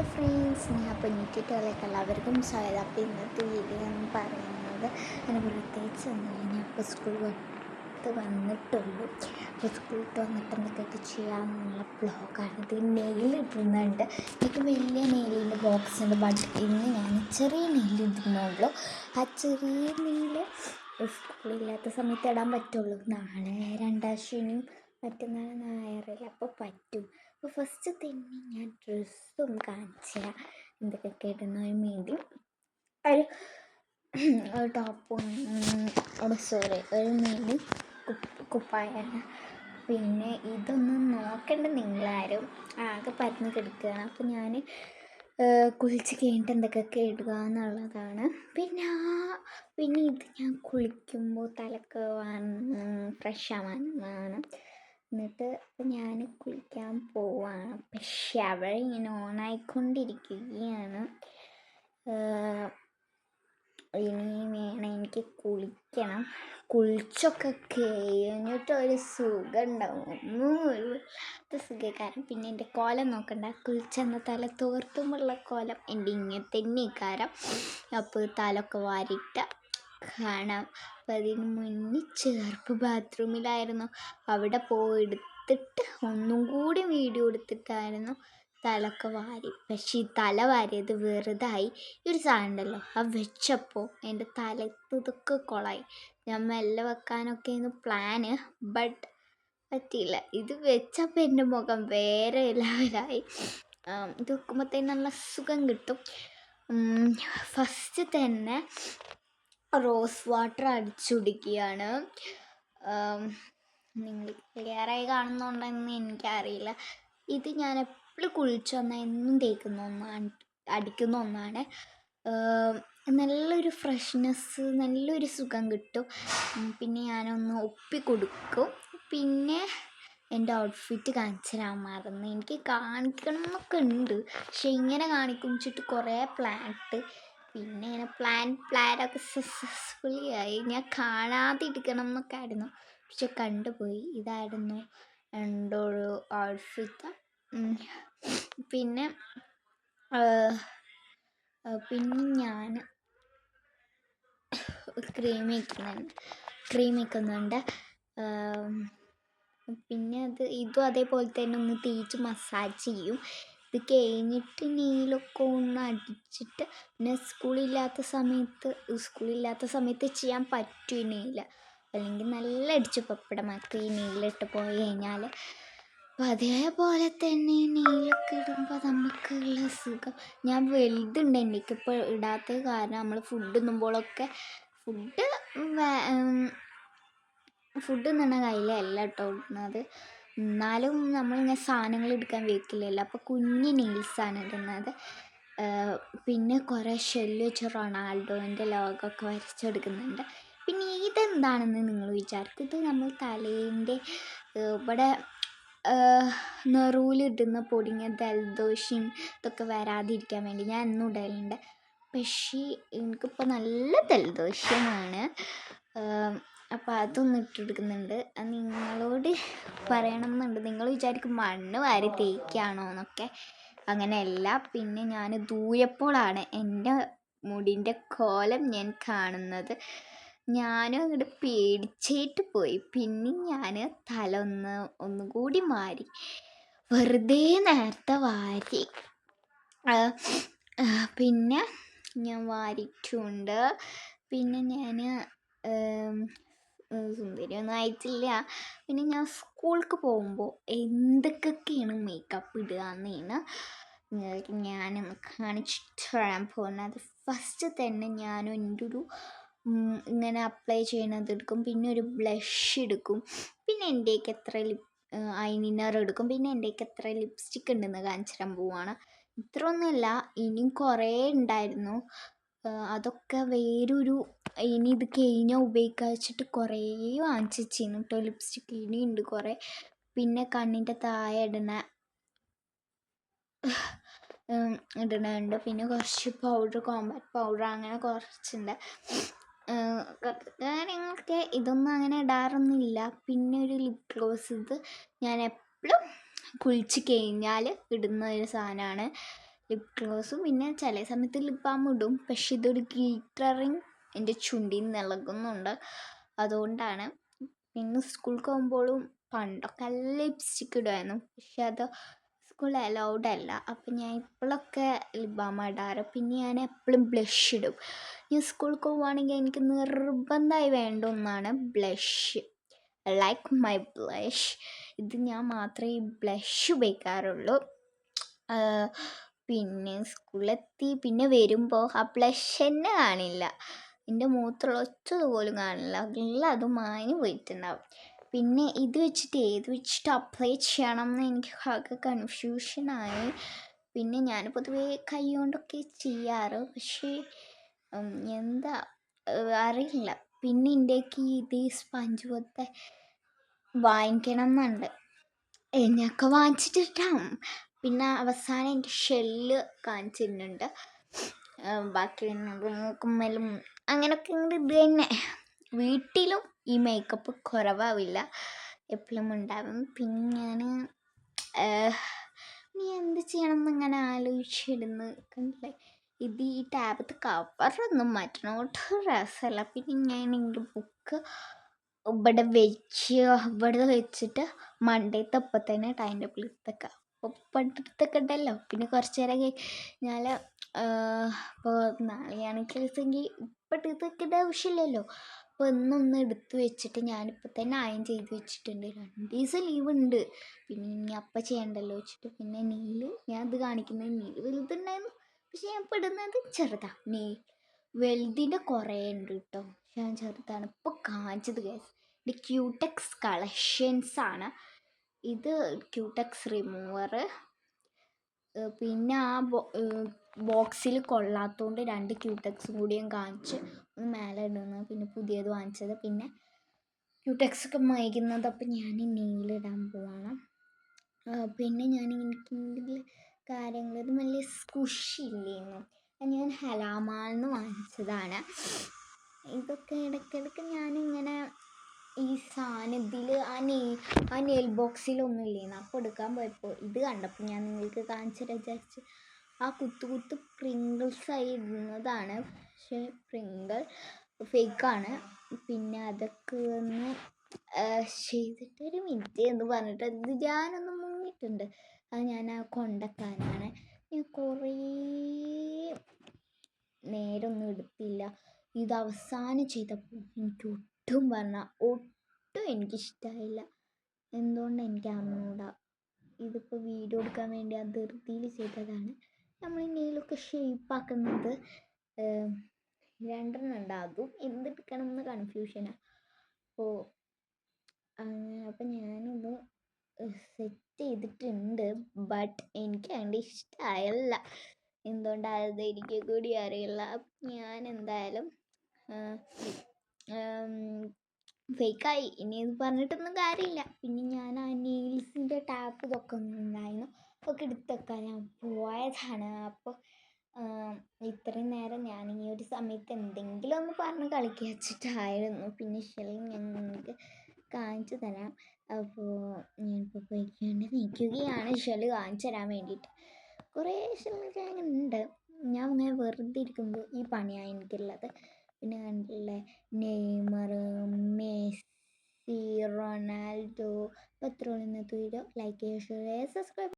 Hello friends, ഞാൻ പൊന്നിറ്റിട്ടുകളൊക്കെ എല്ലാവർക്കും സ്വാഗതം. അപ്പോൾ ഇന്നത്തെ വീഡിയോ എന്ന് പറയുന്നത് അങ്ങനെ പ്രത്യേകിച്ചൊന്നുമില്ല. ഞാൻ ഇപ്പോൾ സ്കൂൾ വിട്ട് വന്നിട്ടുള്ളൂ. അപ്പോൾ സ്കൂളിൽ വന്നിട്ട് എന്തൊക്കെയൊക്കെ ചെയ്യാമെന്നുള്ള ബ്ലോഗാണ്. ഇത് നെയിലിടുന്നുണ്ട്. എനിക്ക് വലിയ നെയിലിൻ്റെ ബോക്സ് ഉണ്ട്, ബട്ട് ഇന്ന് ഞാൻ ചെറിയ നെയിലിടുന്നുള്ളൂ. ആ ചെറിയ നെയിൽ സ്കൂളില്ലാത്ത സമയത്ത് ഇടാൻ പറ്റുള്ളൂ. നാളെ രണ്ടാം ശനിയും മറ്റന്നാൾ ഞായറില്ല, അപ്പോൾ പറ്റും. അപ്പോൾ ഫസ്റ്റ് തന്നെ ഞാൻ ഡ്രസ്സും കാണിച്ചു തരാം, എന്തൊക്കെ ഇടുന്നതിന് വേണ്ടി. ഒരു ടോപ്പും സോറി ഒരു നീലി കുപ്പായാണ്. പിന്നെ ഇതൊന്നും നോക്കേണ്ട നിങ്ങളാരും, ആകെ പരന്ന് കിടക്കുകയാണ്. അപ്പോൾ ഞാൻ കുളിച്ച് കഴിഞ്ഞിട്ട് എന്തൊക്കെയൊക്കെ ഇടുക എന്നുള്ളതാണ്. പിന്നെ ഇത് ഞാൻ കുളിക്കുമ്പോൾ തലക്ക് ഫ്രഷ് ആവാനാണ്. എന്നിട്ട് ഞാൻ കുളിക്കാൻ പോവാണ്. പക്ഷേ അവിടെ ഇങ്ങനെ ഓണായിക്കൊണ്ടിരിക്കുകയാണ്. ഇനി വേണം എനിക്ക് കുളിക്കണം. കുളിച്ചൊക്കെ കഴിഞ്ഞിട്ടൊരു സുഖം ഉണ്ടാവും, ഒരു സുഖക്കാരം. പിന്നെ എൻ്റെ കോലം നോക്കണ്ട, കുളിച്ചെന്ന തല തോർത്തുമുള്ള കോലം എൻ്റെ ഇങ്ങനെ തന്നെ കാരം. അപ്പോൾ തലൊക്കെ വാരിയിട്ട് കാണാം. അപ്പം അതിന് മുന്നേ ചേർപ്പ് ബാത്റൂമിലായിരുന്നു. അവിടെ പോയി എടുത്തിട്ട് ഒന്നും കൂടി വീഡിയോ എടുത്തിട്ടായിരുന്നു തലൊക്കെ വാരി. പക്ഷേ ഈ തല വാരിയത് വെറുതായി. ഒരു സാധനം ഉണ്ടല്ലോ, അത് വെച്ചപ്പോൾ എൻ്റെ തലത്ത് ഇതൊക്കെ കൊളായി. ഞാൻ മെല്ലെ വെക്കാനൊക്കെ ആയിരുന്നു പ്ലാന്, ബട്ട് പറ്റിയില്ല. ഇത് വെച്ചപ്പോൾ എൻ്റെ മുഖം വേറെ ലെവലായി. ഇത് വെക്കുമ്പോഴത്തേന് നല്ല സുഖം കിട്ടും. ഫസ്റ്റ് തന്നെ റോസ് വാട്ടർ അടിച്ചു കുടിക്കുകയാണ്. നിങ്ങൾ ക്ലിയറായി കാണുന്നുണ്ടെന്ന് എനിക്കറിയില്ല. ഇത് ഞാൻ എപ്പോഴും കുളിച്ച് വന്നാൽ എന്നും തേക്കുന്ന ഒന്നാണ്, അടിക്കുന്ന ഒന്നാണ്. നല്ലൊരു ഫ്രഷ്നെസ്, നല്ലൊരു സുഖം കിട്ടും. പിന്നെ ഞാനൊന്ന് ഒപ്പി കൊടുക്കും. പിന്നെ എൻ്റെ ഔട്ട്ഫിറ്റ് കാണിച്ചു തരാൻ മറന്ന്. എനിക്ക് കാണിക്കണം എന്നൊക്കെ ഉണ്ട്, പക്ഷെ ഇങ്ങനെ കാണിക്കുന്നിട്ട് കുറേ പ്ലാനിട്ട് പിന്നെ ഇങ്ങനെ പ്ലാനൊക്കെ സക്സസ്ഫുള്ളി ആയി. ഞാൻ കാണാതെ ഇരിക്കണം എന്നൊക്കെ ആയിരുന്നു, പക്ഷെ കണ്ടുപോയി. ഇതായിരുന്നു എൻ്റെ ഒരു ഔട്ട്ഫിറ്റ്. പിന്നെ ഞാൻ ക്രീം വയ്ക്കുന്നുണ്ട്. പിന്നെ ഇതും അതേപോലെ തന്നെ ഒന്ന് തേച്ച് മസാജ് ചെയ്യും. ഇത് കഴിഞ്ഞിട്ട് നെയിലൊക്കെ ഒന്ന് അടിച്ചിട്ട്, പിന്നെ സ്കൂളില്ലാത്ത സമയത്ത് ചെയ്യാൻ പറ്റും ഈ നെയിൽ, അല്ലെങ്കിൽ നല്ല അടിച്ച് പപ്പടമാക്കും ഈ നെയിലിട്ട് പോയി കഴിഞ്ഞാൽ. അപ്പം അതേപോലെ തന്നെ നെയിലൊക്കെ ഇടുമ്പോൾ നമുക്കുള്ള സുഖം. ഞാൻ വലുതുണ്ട് എനിക്കിപ്പോൾ ഇടാത്തത് കാരണം നമ്മൾ ഫുഡ് തിന്നുമ്പോഴൊക്കെ ഫുഡ് തിന്നണ കയ്യിലല്ല കേട്ടോ ഇടുന്നത്. എന്നാലും നമ്മളിങ്ങനെ സാധനങ്ങൾ എടുക്കാൻ വെക്കില്ലല്ലോ, അപ്പോൾ കുഞ്ഞ് നെയിൽസാണ് ഇടുന്നത്. പിന്നെ കുറേ ഷെല്ല് വെച്ച് റൊണാൾഡോൻ്റെ ലോഗൊക്കെ വരച്ചെടുക്കുന്നുണ്ട്. പിന്നെ ഇതെന്താണെന്ന് നിങ്ങൾ വിചാരിക്കും. ഇത് നമ്മൾ തലേൻ്റെ ഇവിടെ നെറൂലിടുന്ന പൊടിങ്ങ ജലദോഷം ഇതൊക്കെ വരാതിരിക്കാൻ വേണ്ടി ഞാൻ എന്നും ഇടലുണ്ട്. പക്ഷേ എനിക്കിപ്പോൾ നല്ല ജലദോഷമാണ്. അപ്പോൾ അതൊന്നും ഇട്ടെടുക്കുന്നുണ്ട്. അത് നിങ്ങളോട് പറയണം എന്നുണ്ട്. നിങ്ങൾ വിചാരിക്കും മണ്ണ് വാരി തേക്കുകയാണോ എന്നൊക്കെ. അങ്ങനെയല്ല. പിന്നെ ഞാൻ ദൂരപ്പോഴാണ് എൻ്റെ മുടിൻ്റെ കോലം ഞാൻ കാണുന്നത്. ഞാനും അങ്ങോട്ട് പേടിച്ചിട്ട് പോയി. പിന്നെ ഞാൻ തല ഒന്നുകൂടി വാരി, വെറുതെ നേരത്തെ വാരി. പിന്നെ ഞാൻ വാരിയിട്ടുണ്ട്. പിന്നെ ഞാൻ സുന്ദരിയൊന്നും ആയിട്ടില്ല. പിന്നെ ഞാൻ സ്കൂൾക്ക് പോകുമ്പോൾ എന്തൊക്കെയാണ് മേക്കപ്പ് ഇടുക എന്നാണ് ഞാനൊന്ന് കാണിച്ചിട്ട് വരാൻ പോകുന്നത്. ഫസ്റ്റ് തന്നെ ഞാൻ എൻ്റെ ഒരു ഇങ്ങനെ അപ്ലൈ ചെയ്യണത് എടുക്കും. പിന്നെ ഒരു ബ്ലഷ് എടുക്കും. പിന്നെ എൻ്റെയൊക്കെ എത്ര ഐലൈനർ എടുക്കും. പിന്നെ എൻ്റെയൊക്കെ എത്ര ലിപ്സ്റ്റിക് ഉണ്ടെന്ന് കാണിച്ചു തരാൻ പോവുകയാണ്. ഇത്രയൊന്നുമില്ല, ഇനിയും കുറേ ഉണ്ടായിരുന്നു. അതൊക്കെ വേറൊരു ഇനി ഇത് കഴിഞ്ഞാൽ ഉപയോഗിക്കുക വെച്ചിട്ട് കുറേ വാങ്ങിച്ച് വെച്ചിരുന്നു കേട്ടോ ലിപ്സ്റ്റിക്. ഇനിയുണ്ട് കുറേ. പിന്നെ കണ്ണിൻ്റെ താഴെ ഇടണുണ്ട്. പിന്നെ കുറച്ച് കോമ്പാക്ട് പൗഡർ അങ്ങനെ കുറച്ചുണ്ട്. കാര്യങ്ങളൊക്കെ ഇതൊന്നും അങ്ങനെ ഇടാറൊന്നുമില്ല. പിന്നെ ഒരു ലിപ് ഗ്ലോസ്, ഇത് ഞാൻ എപ്പോഴും കുളിച്ച് കഴിഞ്ഞാൽ ഇടുന്ന ഒരു സാധനമാണ്. ലിപ് ഗ്ലോസും പിന്നെ ചില സമയത്ത് ലിപ് ബാം ഇടും. പക്ഷെ ഇതൊരു ഗ്ലിറ്ററിങ് എൻ്റെ ചുണ്ടിൽ നിന്ന് ഇളകുന്നുണ്ട്, അതുകൊണ്ടാണ്. പിന്നെ സ്കൂളിൽ പോകുമ്പോഴും പണ്ടൊക്കെ ലിപ്സ്റ്റിക്ക് ഇടുമായിരുന്നു, പക്ഷെ അത് സ്കൂളിൽ അലൗഡ് അല്ല. അപ്പം ഞാൻ ഇപ്പോഴൊക്കെ ലിപ് ബാം ഇടാറ്. പിന്നെ ഞാൻ എപ്പോഴും ബ്ലഷ് ഇടും. ഞാൻ സ്കൂളിൽ പോവുകയാണെങ്കിൽ എനിക്ക് നിർബന്ധമായി വേണ്ട ഒന്നാണ് ബ്ലഷ്. Like my blush. ഇത് ഞാൻ മാത്രമേ ഈ ബ്ലഷ് ഉപയോഗിക്കാറുള്ളൂ. പിന്നെ സ്കൂളിലെത്തി പിന്നെ വരുമ്പോൾ ആ ബ്ലഷ് തന്നെ കാണില്ല, എൻ്റെ മുഖത്തുള്ള ഒറ്റത് പോലും കാണില്ല, എല്ലാതും മാഞ്ഞു പോയിട്ടുണ്ടാവും. പിന്നെ ഇത് വെച്ചിട്ട് ഏത് വെച്ചിട്ട് അപ്ലൈ ചെയ്യണം എന്ന് എനിക്ക് ആകെ കൺഫ്യൂഷനായി. പിന്നെ ഞാൻ പൊതുവേ കൈ കൊണ്ടൊക്കെ ചെയ്യാറ്, പക്ഷേ എന്താ അറിയില്ല. പിന്നെ എൻ്റെക്ക് ഇത് സ്പഞ്ച് പോലത്തെ വാങ്ങിക്കണം എന്നുണ്ട്, എന്നൊക്കെ വാങ്ങിച്ചിട്ടിട്ടാണ്. പിന്നെ അവസാനം എൻ്റെ ഷെല്ല് കാണിച്ചിരുന്നുണ്ട്. ബാക്കി കുമ്മലും അങ്ങനെയൊക്കെ ഇങ്ങോട്ട് ഇത് തന്നെ. വീട്ടിലും ഈ മേക്കപ്പ് കുറവാവില്ല, എപ്പോഴും ഉണ്ടാവും. പിന്നെ ഞാൻ നീ എന്ത് ചെയ്യണം എന്നിങ്ങനെ ആലോചിച്ചിരുന്ന് കണ്ടില്ലേ. ഇത് ഈ ടാബത്ത് കവറൊന്നും മാറ്റണം, ഒട്ടും രസമല്ല. പിന്നെ ഞാൻ എൻ്റെ ബുക്ക് ഇവിടെ വെച്ചിട്ട് മണ്ടേത്തെ ഒപ്പം തന്നെ ടൈം ടേബിൾ എടുത്തേക്ക. ഒപ്പം ഉണ്ടല്ലോ. പിന്നെ കുറച്ച് നേരം കഴിഞ്ഞാൽ ഇപ്പോൾ നാളെയാണെങ്കിൽ ദിവസമെങ്കിൽ ഇപ്പം എടുത്തേക്കേണ്ട ആവശ്യമില്ലല്ലോ. അപ്പോൾ ഒന്നൊന്ന് എടുത്ത് വെച്ചിട്ട് ഞാനിപ്പോൾ തന്നെ അയൺ ചെയ്ത് വെച്ചിട്ടുണ്ട്. 2 ദിവസം ലീവ് ഉണ്ട്, പിന്നെ ഇനി അപ്പം ചെയ്യണ്ടല്ലോ വെച്ചിട്ട്. പിന്നെ ഞാൻ ഇത് കാണിക്കുന്നത് വലുതുണ്ടായിരുന്നു, പക്ഷെ ഞാൻ ഇപ്പോൾ ഇടുന്നത് ചെറുതാണ്. വലുതിൻ്റെ കുറേ ഉണ്ട് കേട്ടോ, ഞാൻ ചെറുതാണ് ഇപ്പോൾ കാണിച്ചത്. ഇത് ക്യൂടെക്സ് കളക്ഷൻസാണ്. ഇത് ക്യൂടെക്സ് റിമൂവർ. പിന്നെ ആ ബോക്സിൽ കൊള്ളാത്തതുകൊണ്ട് 2 ക്യൂടെക്സും കൂടിയും കാണിച്ച് ഒന്ന് മേലെ ഇടുന്നത്, പിന്നെ പുതിയത് വാങ്ങിച്ചത്. പിന്നെ ക്യൂടെക്സൊക്കെ മയക്കുന്നത്. അപ്പം ഞാൻ നെയിലിടാൻ പോവാണ്. പിന്നെ ഞാൻ എനിക്ക് കാര്യങ്ങൾ ഇത് വലിയ സ്കുഷില്ലേന്നു, ഞാൻ ഹലാമാൾന്ന് വാങ്ങിച്ചതാണ്. ഇതൊക്കെ ഇടയ്ക്കിടയ്ക്ക് ഞാനിങ്ങനെ ഈ സാധനത്തിൽ ആ നെയിൽ ബോക്സിലൊന്നും ഇല്ലേന്നു, അപ്പോൾ എടുക്കാൻ പോയപ്പോൾ ഇത് കണ്ടപ്പോൾ ഞാൻ നിങ്ങൾക്ക് കാണിച്ചു വിചാരിച്ച്. ആ കുത്തു പ്രിങ്കിൾസായി ഇടുന്നതാണ്, പക്ഷേ പ്രിങ്കിൾ ഫേക്കാണ്. പിന്നെ അതൊക്കെ ഒന്ന് ചെയ്തിട്ടൊരു മിനിറ്റ് എന്ന് പറഞ്ഞിട്ട് ഇത് ഞാനൊന്ന് മുങ്ങിയിട്ടുണ്ട്. അത് ഞാൻ ആ കൊണ്ടക്കാനാണ്. ഞാൻ കുറേ നേരമൊന്നും എടുത്തില്ല. ഇത് അവസാനം ചെയ്തപ്പോൾ എനിക്ക് ഒട്ടും എനിക്കിഷ്ടമായില്ല. എന്തുകൊണ്ടാണ് എനിക്ക് അറിഞ്ഞൂടാ. ഇതിപ്പോൾ വീഡിയോ എടുക്കാൻ വേണ്ടി ആ ധൃതിയിൽ ചെയ്തതാണ്. നമ്മൾ നെയിലൊക്കെ ഷേപ്പാക്കുന്നത് 2 ഉണ്ട്, അതും എന്തെടുക്കണം എന്ന് കൺഫ്യൂഷനാണ്. അപ്പം ഞാനൊന്ന് സെറ്റ് ചെയ്തിട്ടുണ്ട്, ബട്ട് എനിക്ക് അതിൻ്റെ ഇഷ്ടമായില്ല. എന്തുകൊണ്ടായത് എനിക്ക് കൂടി അറിയില്ല. ഞാൻ എന്തായാലും ഫേക്കായി, ഇനി ഇത് പറഞ്ഞിട്ടൊന്നും കാര്യമില്ല. പിന്നെ ഞാൻ ആ നെയിൽസിൻ്റെ ടാപ്പ് ഇതൊക്കെ ഉണ്ടായിരുന്നു, ഒക്കെ എടുത്തൊക്കെ ഞാൻ പോയതാണ്. അപ്പോൾ ഇത്രയും നേരം ഞാൻ ഈ ഒരു സമയത്ത് എന്തെങ്കിലും ഒന്ന് പറഞ്ഞ് കളിക്കുക വെച്ചിട്ടായിരുന്നു. പിന്നെ ഷെല്ല് ഞാൻ നിങ്ങൾക്ക് കാണിച്ചു തരാം. അപ്പോൾ ഞാനിപ്പോൾ പോയിക്കൊണ്ട് നിൽക്കുകയാണ് ഷെല്ല് കാണിച്ചു തരാൻ വേണ്ടിയിട്ട്. കുറേ ഷെല്ലൊക്കെ അങ്ങനെ ഉണ്ട്. ഞാൻ ഇങ്ങനെ വെറുതെ ഇരിക്കുമ്പോൾ ഈ പണിയാണ് എനിക്കുള്ളത്. പിന്നെ കണ്ടില്ലേ, നെയ്മർ, മെസ്സി, റൊണാൾഡോ. അപ്പോൾ ഇത്രയുള്ള ഇന്നത്തെ വീഡിയോ. ലൈക്ക് ചെയ്യുക, ഷെയർ ചെയ്യുക, സബ്സ്ക്രൈബ്.